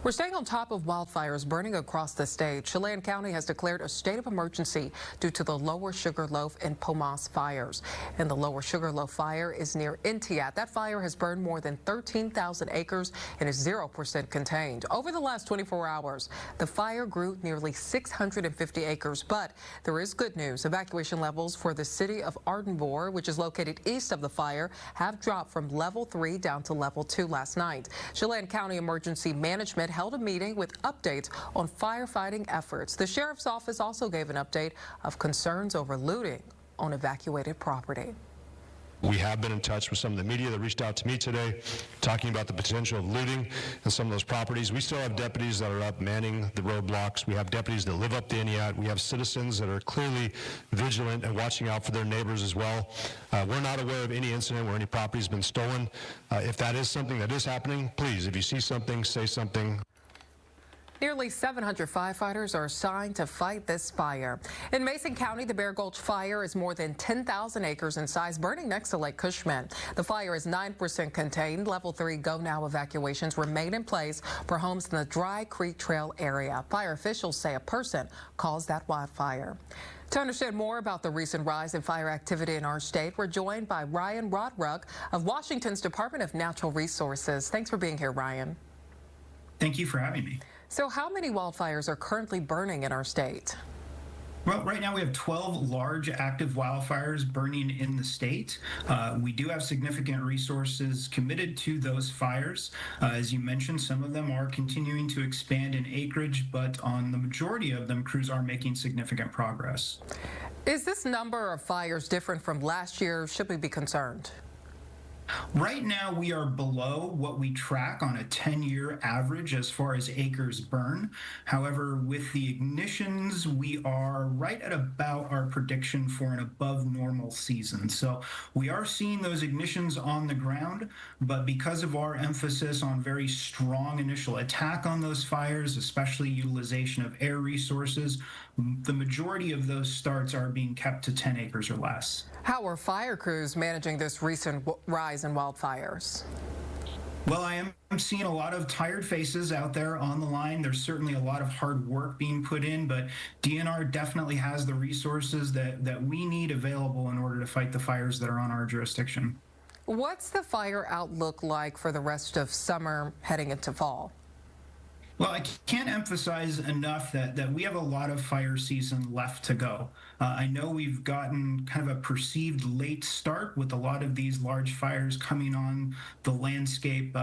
We're staying on top of wildfires burning across the state. Chelan County has declared a state of emergency due to the lower Sugarloaf and Pomas fires. And the lower Sugarloaf fire is near Intiat. That fire has burned more than 13,000 acres and is 0% contained. Over the last 24 hours, the fire grew nearly 650 acres. But there is good news. Evacuation levels for the city of Ardmore, which is located east of the fire, have dropped from level 3 down to level 2 last night. Chelan County Emergency Management held a meeting with updates on firefighting efforts. The sheriff's office also gave an update of concerns over looting on evacuated property. We have been in touch with some of the media that reached out to me today talking about the potential of looting in some of those properties. We still have deputies that are up manning the roadblocks. We have deputies that live up the Intiat. We have citizens that are clearly vigilant and watching out for their neighbors as well. We're not aware of any incident where any property has been stolen. If that is something that is happening, please, if you see something, say something. Nearly 700 firefighters are assigned to fight this fire. In Mason County, the Bear Gulch fire is more than 10,000 acres in size, burning next to Lake Cushman. The fire is 9% contained. Level 3 go now evacuations remain in place for homes in the Dry Creek Trail area. Fire officials say a person caused that wildfire. To understand more about the recent rise in fire activity in our state, we're joined by Ryan Rodrug of Washington's Department of Natural Resources. Thanks for being here, Ryan. Thank you for having me. So how many wildfires are currently burning in our state? Well, right now we have 12 large active wildfires burning in the state. We do have significant resources committed to those fires. As you mentioned, some of them are continuing to expand in acreage, but on the majority of them, crews are making significant progress. Is this number of fires different from last year? Should we be concerned? Right now, we are below what we track on a 10-year average as far as acres burn. However, with the ignitions, we are right at about our prediction for an above normal season. So we are seeing those ignitions on the ground, but because of our emphasis on very strong initial attack on those fires, especially utilization of air resources, the majority of those starts are being kept to 10 acres or less. How are fire crews managing this recent rise in wildfires? Well, I am seeing a lot of tired faces out there on the line. There's certainly a lot of hard work being put in, but DNR definitely has the resources that we need available in order to fight the fires that are on our jurisdiction. What's the fire outlook like for the rest of summer heading into fall? Well, I can't emphasize enough that we have a lot of fire season left to go. I know we've gotten kind of a perceived late start with a lot of these large fires coming on the landscape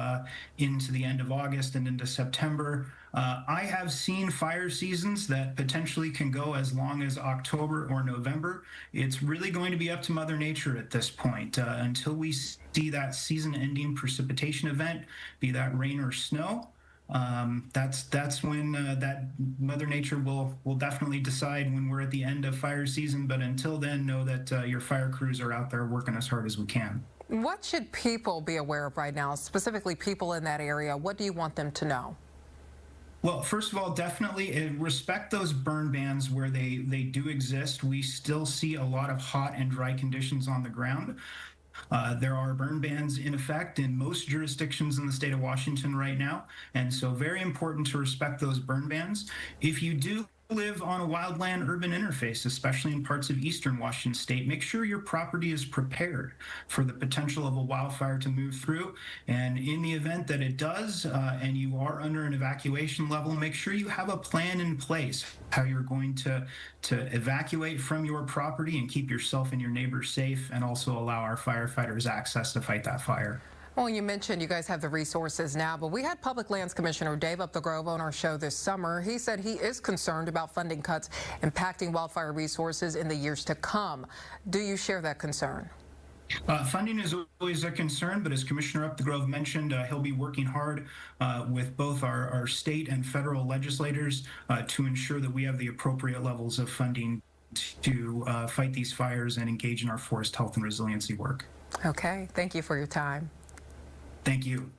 into the end of August and into September. I have seen fire seasons that potentially can go as long as October or November. It's really going to be up to Mother Nature at this point. Until we see that season-ending precipitation event, be that rain or snow, that's when that Mother Nature will definitely decide when we're at the end of fire season. But until then, know that your fire crews are out there working as hard as we can. What should people be aware of right now, specifically people in that area? What do you want them to know? Well, first of all, definitely respect those burn bans where they do exist. We still see a lot of hot and dry conditions on the ground. There are burn bans in effect in most jurisdictions in the state of Washington right now, and so very important to respect those burn bans. If you do live on a wildland urban interface, especially in parts of eastern Washington state, make sure your property is prepared for the potential of a wildfire to move through. And in the event that it does, and you are under an evacuation level, make sure you have a plan in place how you're going to evacuate from your property and keep yourself and your neighbors safe, and also allow our firefighters access to fight that fire. Well, you mentioned you guys have the resources now, but we had Public Lands Commissioner Dave Up the Grove on our show this summer. He said he is concerned about funding cuts impacting wildfire resources in the years to come. Do you share that concern? Funding is always a concern, but as Commissioner Up the Grove mentioned, he'll be working hard with both our state and federal legislators to ensure that we have the appropriate levels of funding to fight these fires and engage in our forest health and resiliency work. Okay, thank you for your time. Thank you.